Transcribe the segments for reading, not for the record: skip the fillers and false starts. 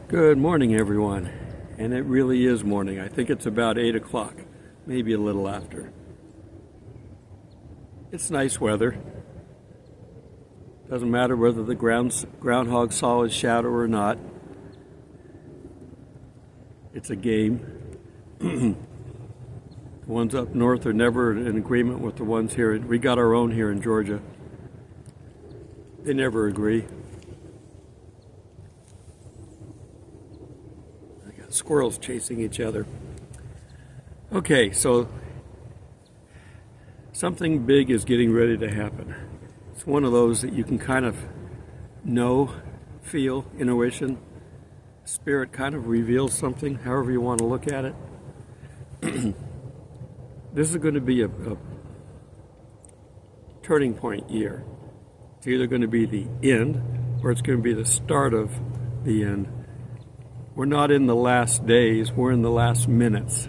Good morning, everyone. And it really is morning. I think it's about 8 o'clock, maybe a little after. It's nice weather. Doesn't matter whether the groundhog saw his shadow or not. It's a game. The ones up north are never in agreement with the ones here. We got our own here in Georgia. They never agree. Squirrels chasing each other. Okay, so something big is getting ready to happen. It's one of those that you can kind of know, feel, intuition. Spirit kind of reveals something, however you want to look at it. This is going to be a turning point year. It's either going to be the end or it's going to be the start of the end. We're not in the last days, we're in the last minutes.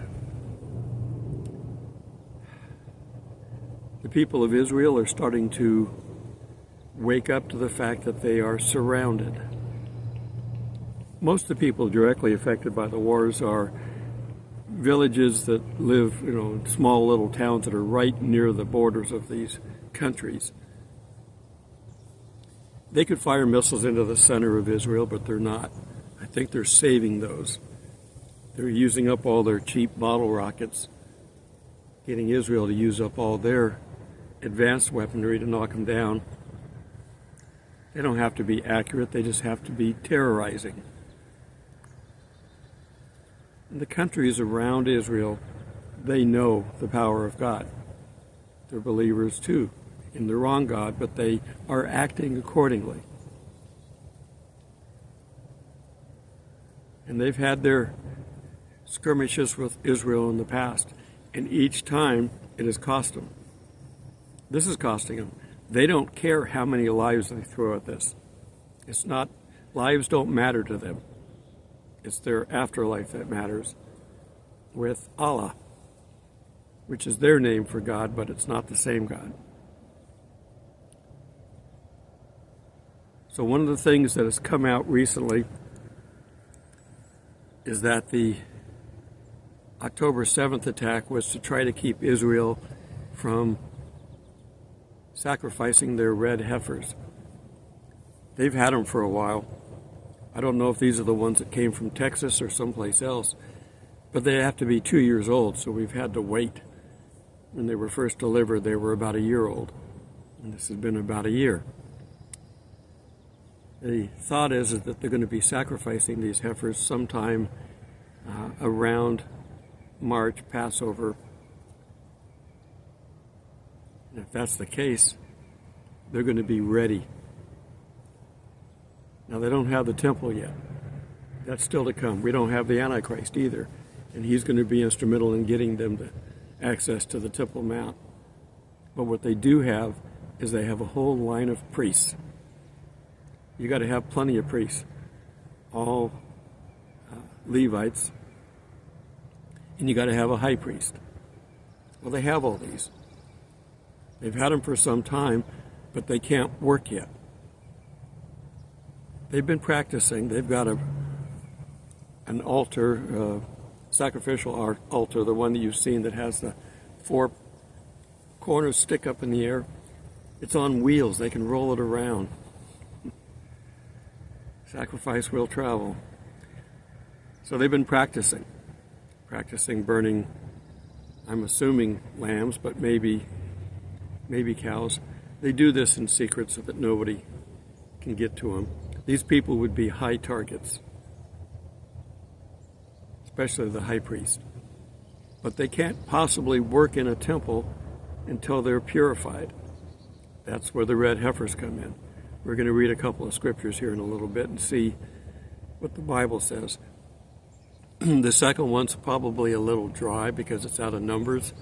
The people of Israel are starting to wake up to the fact that they are surrounded. Most of the people directly affected by the wars are villages that live, in small little towns that are right near the borders of these countries. They could fire missiles into the center of Israel, but they're not. I think they're saving those. They're using up all their cheap bottle rockets, getting Israel to use up all their advanced weaponry to knock them down. They don't have to be accurate, they just have to be terrorizing. And the countries around Israel, they know the power of God. They're believers too in the wrong God, but they are acting accordingly. And they've had their skirmishes with Israel in the past. And each time it has cost them. This is costing them. They don't care how many lives they throw at this. It's not, lives don't matter to them. It's their afterlife that matters with Allah, which is their name for God, but it's not the same God. So one of the things that has come out recently is that the October 7th attack was to try to keep Israel from sacrificing their red heifers. They've had them for a while. I don't know if these are the ones that came from Texas or someplace else, but they have to be 2 years old, so we've had to wait. When they were first delivered, they were about a year old, and this has been about a year. The thought is that they're going to be sacrificing these heifers sometime around March, Passover. And if that's the case, they're going to be ready. Now, they don't have the temple yet. That's still to come. We don't have the Antichrist either. And he's going to be instrumental in getting them to access to the Temple Mount. But what they do have is they have a whole line of priests. You got to have plenty of priests, all Levites, and you got to have a high priest. Well, they have all these. They've had them for some time, but they can't work yet. They've been practicing. They've got an altar, sacrificial altar, the one that you've seen that has the 4 corners stick up in the air. It's on wheels. They can roll it around. Sacrifice will travel. So they've been practicing burning, I'm assuming lambs, but maybe cows. They do this in secret so that nobody can get to them. These people would be high targets, especially the high priest. But they can't possibly work in a temple until they're purified. That's where the red heifers come in. We're going to read a couple of scriptures here in a little bit and see what the Bible says. The second one's probably a little dry because it's out of Numbers,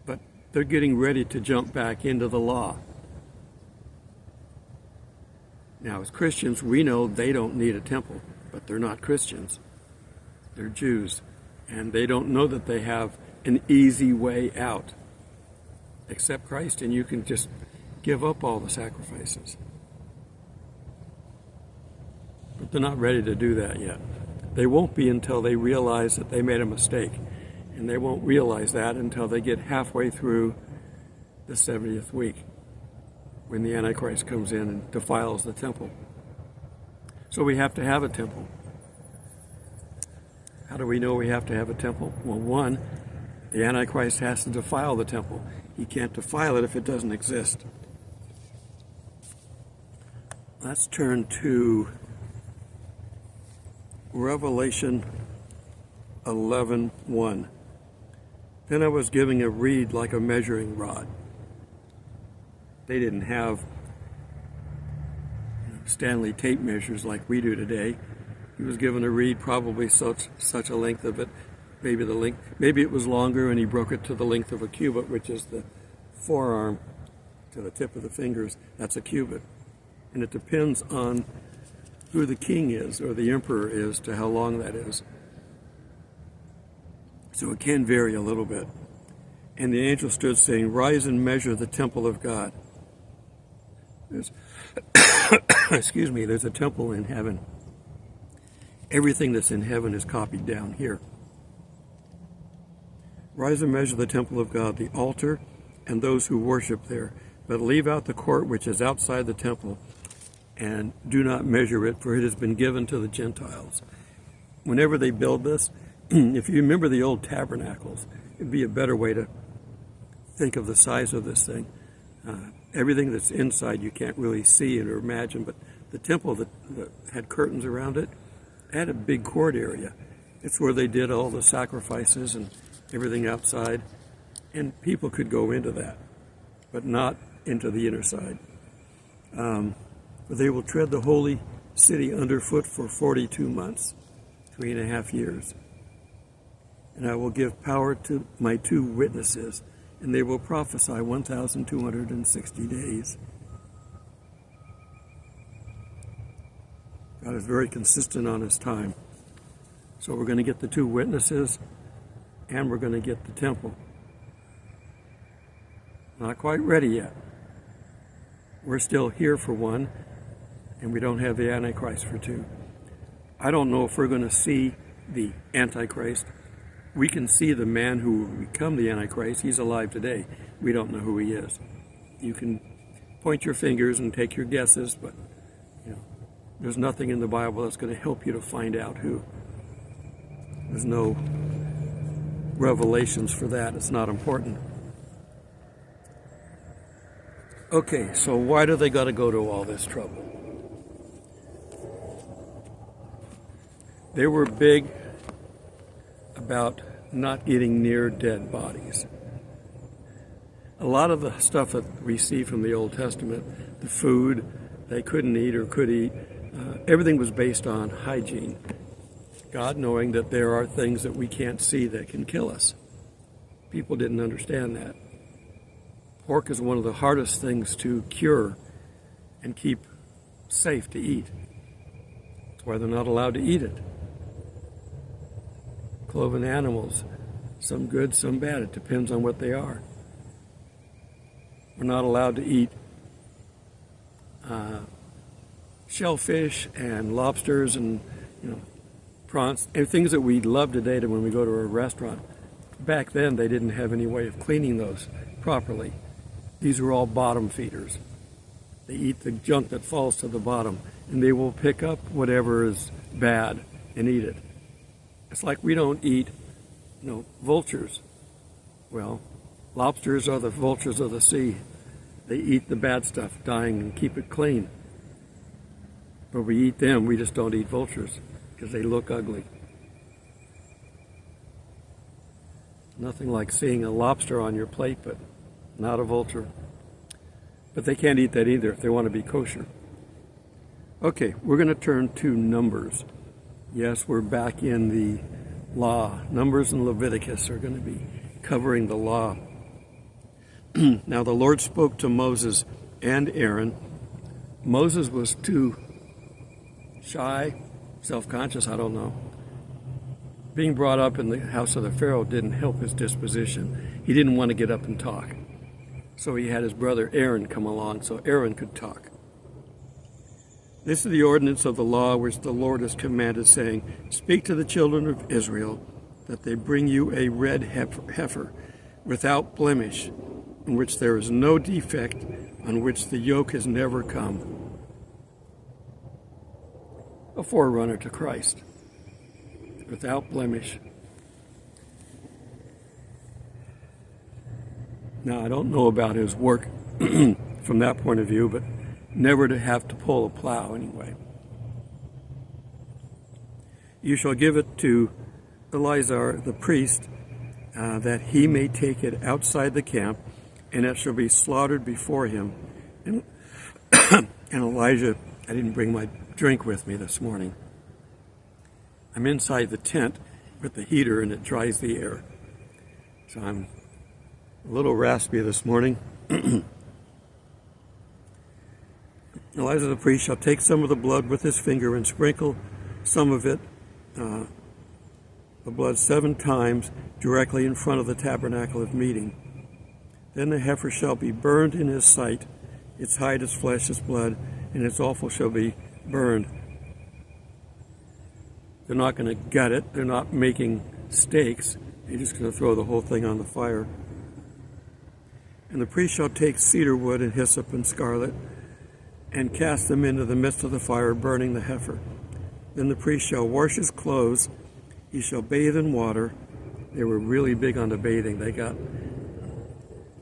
but they're getting ready to jump back into the law. Now, as Christians, we know they don't need a temple, but they're not Christians. They're Jews, and they don't know that they have an easy way out. Accept Christ, and you can just give up all the sacrifices. But they're not ready to do that yet. They won't be until they realize that they made a mistake. And they won't realize that until they get halfway through the 70th week, when the Antichrist comes in and defiles the temple. So we have to have a temple. How do we know we have to have a temple? Well, one, the Antichrist has to defile the temple. He can't defile it if it doesn't exist. Let's turn to Revelation 11:1. Then I was given a reed like a measuring rod. They didn't have Stanley tape measures like we do today. He was given a reed probably such a length of it, maybe it was longer, and he broke it to the length of a cubit, which is the forearm to the tip of the fingers. That's a cubit. And it depends on who the king is or the emperor is to how long that is. So it can vary a little bit. And the angel stood saying, "Rise and measure the temple of God." Excuse me, there's a temple in heaven. Everything that's in heaven is copied down here. Rise and measure the temple of God, the altar, and those who worship there. But leave out the court which is outside the temple, and do not measure it, for it has been given to the Gentiles. Whenever they build this, if you remember the old tabernacles, it'd be a better way to think of the size of this thing. Everything that's inside you can't really see or imagine, but the temple that had curtains around it had a big court area. It's where they did all the sacrifices and everything outside, and people could go into that, but not into the inner side. But they will tread the holy city underfoot for 42 months, 3.5 years. And I will give power to my 2 witnesses, and they will prophesy 1,260 days. God is very consistent on his time. So we're going to get the 2 witnesses, and we're going to get the temple. Not quite ready yet. We're still here for 1, and we don't have the Antichrist for 2. I don't know if we're going to see the Antichrist. We can see the man who will become the Antichrist. He's alive today. We don't know who he is. You can point your fingers and take your guesses, but there's nothing in the Bible that's going to help you to find out who. There's no revelations for that. It's not important. Okay, so why do they got to go to all this trouble? They were big about not getting near dead bodies. A lot of the stuff that we see from the Old Testament, the food they couldn't eat or could eat, everything was based on hygiene. God knowing that there are things that we can't see that can kill us. People didn't understand that. Pork is one of the hardest things to cure and keep safe to eat. That's why they're not allowed to eat it. Cloven animals, some good, some bad. It depends on what they are. We're not allowed to eat shellfish and lobsters and prawns and things that we love today when we go to a restaurant. Back then, they didn't have any way of cleaning those properly. These are all bottom feeders. They eat the junk that falls to the bottom, and they will pick up whatever is bad and eat it. It's like we don't eat, vultures. Well, lobsters are the vultures of the sea. They eat the bad stuff, dying, and keep it clean. But we eat them, we just don't eat vultures, because they look ugly. Nothing like seeing a lobster on your plate, but not a vulture. But they can't eat that either if they want to be kosher. Okay, we're going to turn to Numbers. Yes, we're back in the law. Numbers and Leviticus are going to be covering the law. Now the Lord spoke to Moses and Aaron. Moses was too shy, self-conscious, I don't know. Being brought up in the house of the Pharaoh didn't help his disposition. He didn't want to get up and talk. So he had his brother Aaron come along so Aaron could talk. This is the ordinance of the law which the Lord has commanded, saying, Speak to the children of Israel, that they bring you a red heifer, without blemish, in which there is no defect, on which the yoke has never come. A forerunner to Christ, without blemish. Now, I don't know about his work from that point of view, but never to have to pull a plow anyway. You shall give it to Eleazar the priest, that he may take it outside the camp, and it shall be slaughtered before him. And, and Elijah, I didn't bring my drink with me this morning. I'm inside the tent with the heater, and it dries the air. So I'm a little raspy this morning. Elijah the priest shall take some of the blood with his finger and sprinkle some of it, the blood 7 times, directly in front of the tabernacle of meeting. Then the heifer shall be burned in his sight, its hide, its flesh, its blood, and its offal shall be burned. They're not going to gut it. They're not making steaks. They're just going to throw the whole thing on the fire. And the priest shall take cedar wood and hyssop and scarlet, and cast them into the midst of the fire, burning the heifer. Then the priest shall wash his clothes. He shall bathe in water. They were really big on the bathing. They got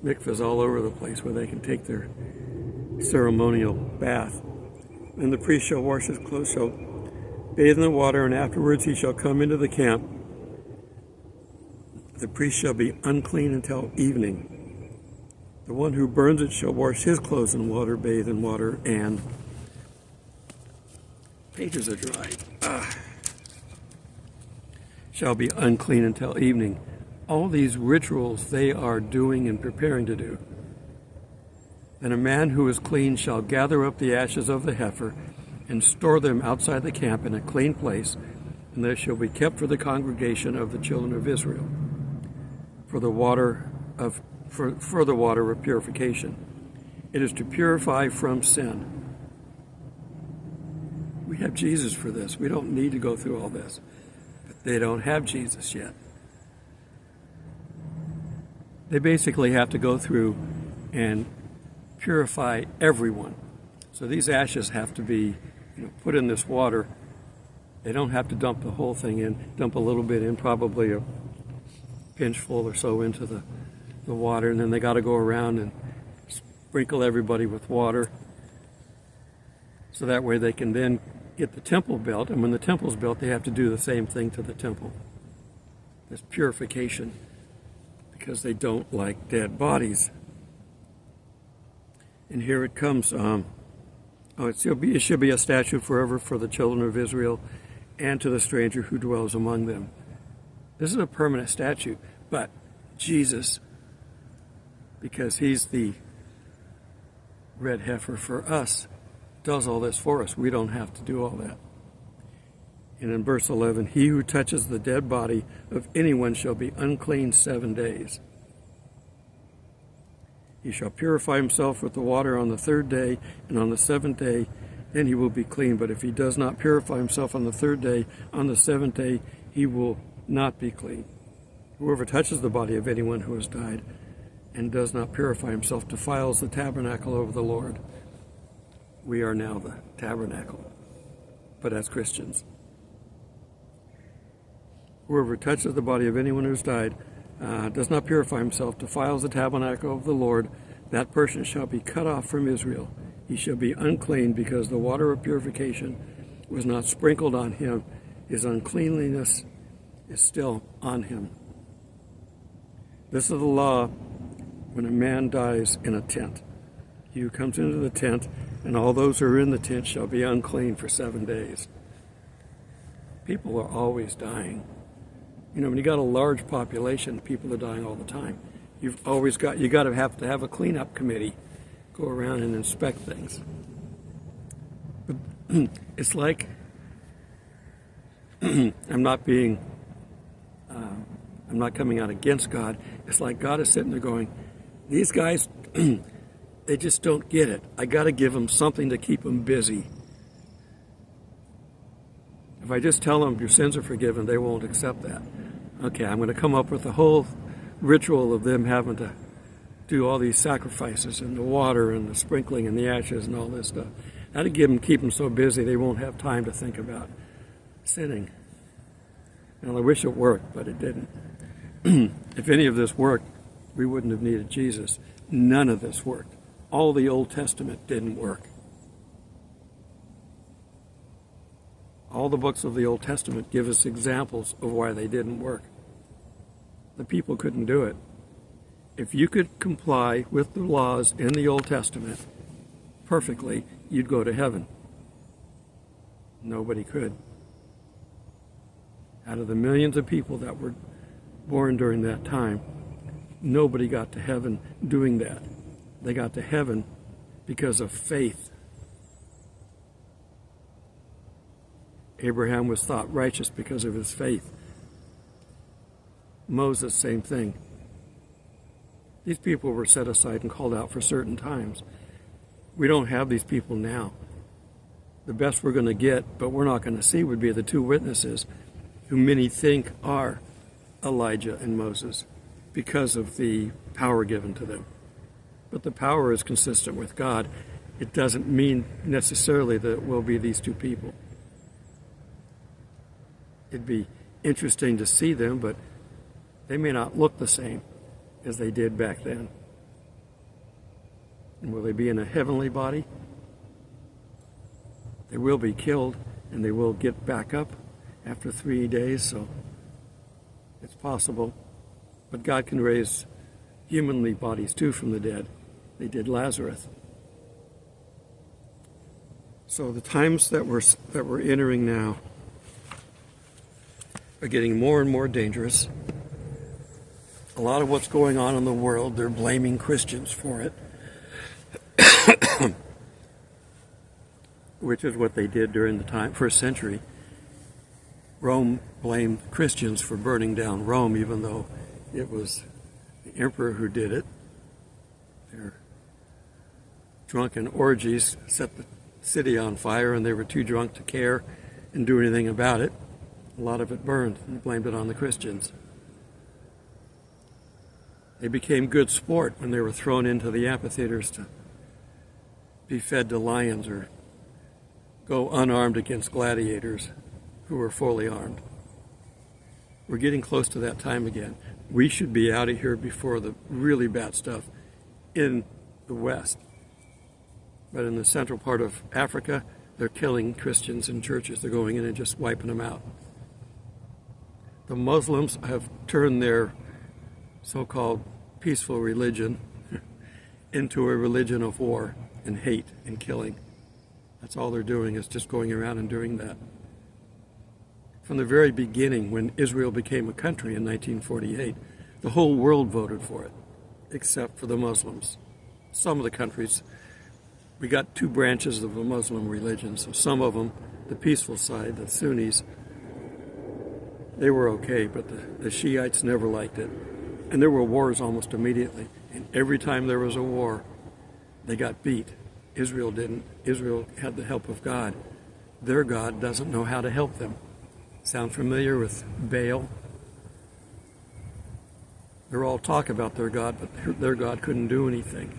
mikvahs all over the place where they can take their ceremonial bath. Then the priest shall wash his clothes, shall bathe in the water, and afterwards he shall come into the camp. The priest shall be unclean until evening. The one who burns it shall wash his clothes in water, bathe in water, and pages are dried. Shall be unclean until evening. All these rituals they are doing and preparing to do. Then a man who is clean shall gather up the ashes of the heifer and store them outside the camp in a clean place, and they shall be kept for the congregation of the children of Israel, for the water of purification. It is to purify from sin. We have Jesus for this. We don't need to go through all this. But they don't have Jesus yet. They basically have to go through and purify everyone. So these ashes have to be put in this water. They don't have to dump the whole thing in. Dump a little bit in, probably a pinchful or so into the water, and then they got to go around and sprinkle everybody with water, so that way they can then get the temple built. And when the temple's built, they have to do the same thing to the temple. There's purification, because they don't like dead bodies. And here it comes. It should be a statute forever for the children of Israel and to the stranger who dwells among them. This is a permanent statute, but Jesus, because he's the red heifer for us, does all this for us. We don't have to do all that. And in verse 11, he who touches the dead body of anyone shall be unclean 7 days. He shall purify himself with the water on the 3rd day, and on the 7th day, then he will be clean. But if he does not purify himself on the 3rd day, on the 7th day, he will not be clean. Whoever touches the body of anyone who has died and does not purify himself defiles the tabernacle of the Lord. We are now the tabernacle, but as Christians. Whoever touches the body of anyone who has died, does not purify himself, defiles the tabernacle of the Lord, that person shall be cut off from Israel. He shall be unclean, because the water of purification was not sprinkled on him. His uncleanliness is still on him. This is the law when a man dies in a tent. He who comes into the tent, and all those who are in the tent shall be unclean for 7 days. People are always dying. When you got a large population, people are dying all the time. You got to have a cleanup committee go around and inspect things. But it's like I'm not coming out against God. It's like God is sitting there going, these guys, they just don't get it. I got to give them something to keep them busy. If I just tell them your sins are forgiven, they won't accept that. Okay, I'm going to come up with a whole ritual of them having to do all these sacrifices and the water and the sprinkling and the ashes and all this stuff. That'll keep them so busy they won't have time to think about sinning. And I wish it worked, but it didn't. If any of this worked, we wouldn't have needed Jesus. None of this worked. All the Old Testament didn't work. All the books of the Old Testament give us examples of why they didn't work. The people couldn't do it. If you could comply with the laws in the Old Testament perfectly, you'd go to heaven. Nobody could. Out of the millions of people that were born during that time, nobody got to heaven doing that. They got to heaven because of faith. Abraham was thought righteous because of his faith. Moses, same thing. These people were set aside and called out for certain times. We don't have these people now. The best we're going to get, but we're not going to see, would be the two witnesses who many think are Elijah and Moses because of the power given to them. But the power is consistent with God. It doesn't mean necessarily that it will be these two people. It'd be interesting to see them, but they may not look the same as they did back then. And will they be in a heavenly body? They will be killed, and they will get back up after 3 days, so it's possible. But God can raise humanly bodies too from the dead. They did Lazarus. So the times that we're entering now are getting more and more dangerous. A lot of what's going on in the world, they're blaming Christians for it, which is what they did during the first century. Rome blamed Christians for burning down Rome, even though it was the emperor who did it. Their drunken orgies set the city on fire, and they were too drunk to care and do anything about it. A lot of it burned, and blamed it on the Christians. They became good sport when they were thrown into the amphitheaters to be fed to lions or go unarmed against gladiators who were fully armed. We're getting close to that time again. We should be out of here before the really bad stuff in the West. But in the central part of Africa, they're killing Christians in churches. They're going in and just wiping them out. The Muslims have turned their so-called peaceful religion into a religion of war and hate and killing. That's all they're doing, is just going around and doing that. From the very beginning, when Israel became a country in 1948, the whole world voted for it, except for the Muslims. Some of the countries, we got two branches of the Muslim religion, so some of them, the peaceful side, the Sunnis, they were okay, but the Shiites never liked it. And there were wars almost immediately. And every time there was a war, they got beat. Israel didn't. Israel had the help of God. Their God doesn't know how to help them. Sound familiar with Baal? They're all talk about their God, but their God couldn't do anything.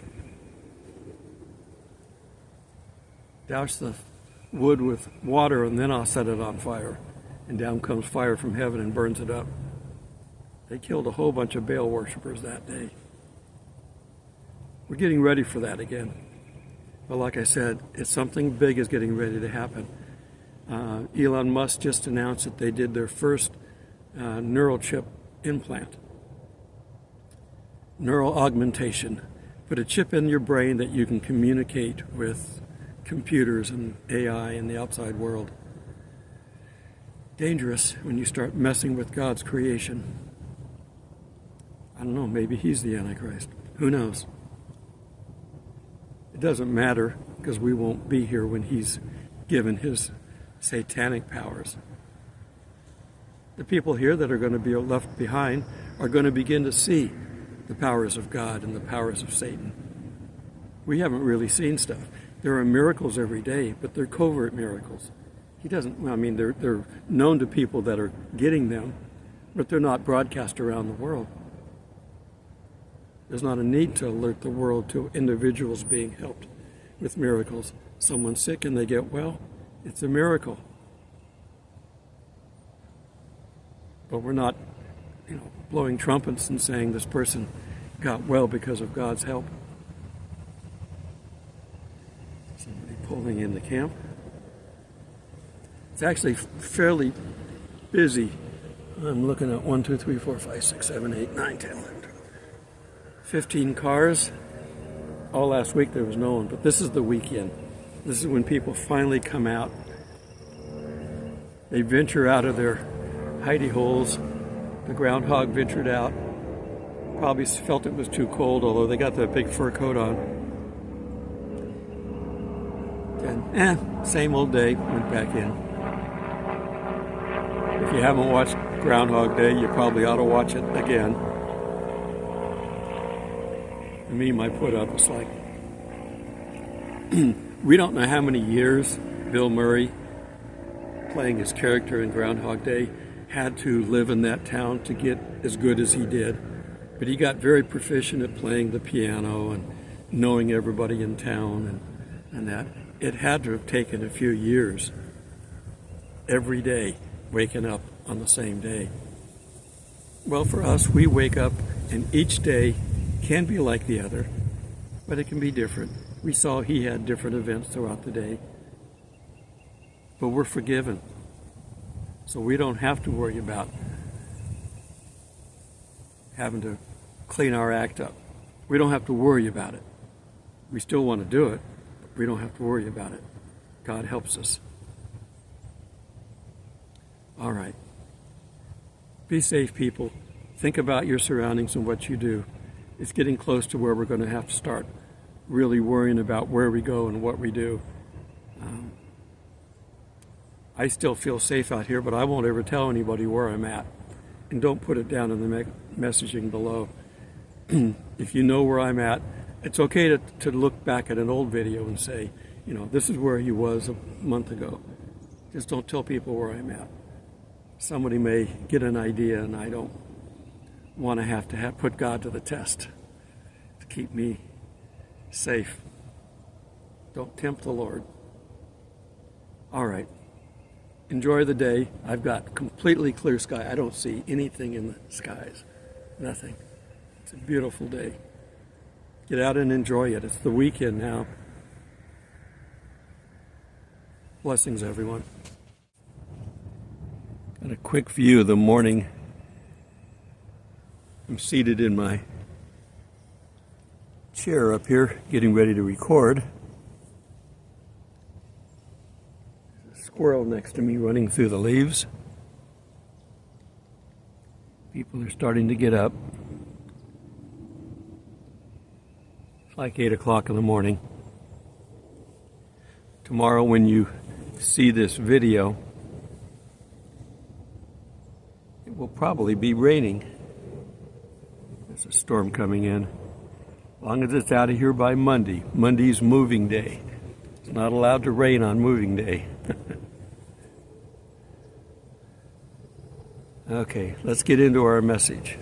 Douse the wood with water, and then I'll set it on fire. And down comes fire from heaven and burns it up. They killed a whole bunch of Baal worshipers that day. We're getting ready for that again. But like I said, it's something big is getting ready to happen. Elon Musk just announced that they did their first neural chip implant. Neural augmentation. Put a chip in your brain that you can communicate with computers and AI in the outside world. Dangerous when you start messing with God's creation. I don't know, maybe he's the Antichrist. Who knows? It doesn't matter, because we won't be here when he's given his satanic powers. The people here that are going to be left behind are going to begin to see the powers of God and the powers of Satan. We haven't really seen stuff. There are miracles every day, but they're covert miracles. He doesn't, I mean, they're known to people that are getting them, but they're not broadcast around the world. There's not a need to alert the world to individuals being helped with miracles. Someone's sick and they get well, it's a miracle. But we're not, blowing trumpets and saying this person got well because of God's help. Somebody pulling in the camp. It's actually fairly busy. I'm looking at 1, 2, 3, 4, 5, 6, 7, 8, 9, 10, 11, 12, 15 cars. All last week there was no one, but this is the weekend. This is when people finally come out. They venture out of their hidey holes. The groundhog ventured out. Probably felt it was too cold, although they got that big fur coat on. And same old day, went back in. If you haven't watched Groundhog Day, you probably ought to watch it again. The meme I put up is like, we don't know how many years Bill Murray, playing his character in Groundhog Day, had to live in that town to get as good as he did. But he got very proficient at playing the piano and knowing everybody in town and that. It had to have taken a few years, every day, waking up on the same day. Well, for us, we wake up and each day can be like the other, but it can be different. We saw he had different events throughout the day, but we're forgiven. So we don't have to worry about having to clean our act up. We don't have to worry about it. We still want to do it, but we don't have to worry about it. God helps us. All right. Be safe, people. Think about your surroundings and what you do. It's getting close to where we're going to have to start really worrying about where we go and what we do. I still feel safe out here, but I won't ever tell anybody where I'm at. And don't put it down in the messaging below. If you know where I'm at, it's okay to look back at an old video and say, this is where he was a month ago. Just don't tell people where I'm at. Somebody may get an idea, and I don't want to have put God to the test to keep me safe. Don't tempt the Lord. All right. Enjoy the day. I've got completely clear sky. I don't see anything in the skies. Nothing. It's a beautiful day. Get out and enjoy it. It's the weekend now. Blessings, everyone. Got a quick view of the morning. I'm seated in my chair up here, getting ready to record. There's a squirrel next to me running through the leaves. People are starting to get up. It's like 8 o'clock in the morning. Tomorrow, when you see this video, it will probably be raining. There's a storm coming in. As long as it's out of here by Monday. Monday's moving day. It's not allowed to rain on moving day. Okay, let's get into our message.